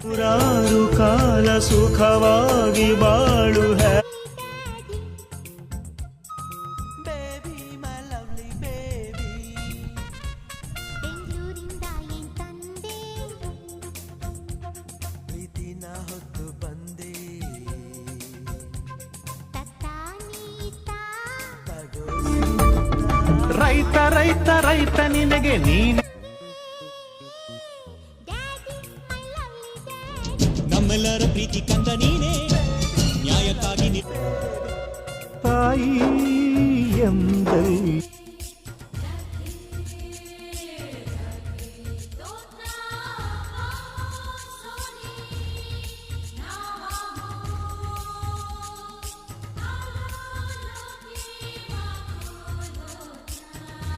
ನೂರಾರು ಕಾಲ ಸುಖವಾಗಿ ಬಾಳು ರೈತ ರೈತ ರೈತ ನಿನಗೆ ನೀನೆ ನಮ್ಮೆಲ್ಲರ ಪ್ರೀತಿ ಕಂದ ನೀನೆ ನ್ಯಾಯಕ್ಕಾಗಿ ತಾಯಿ ಎಂದೈ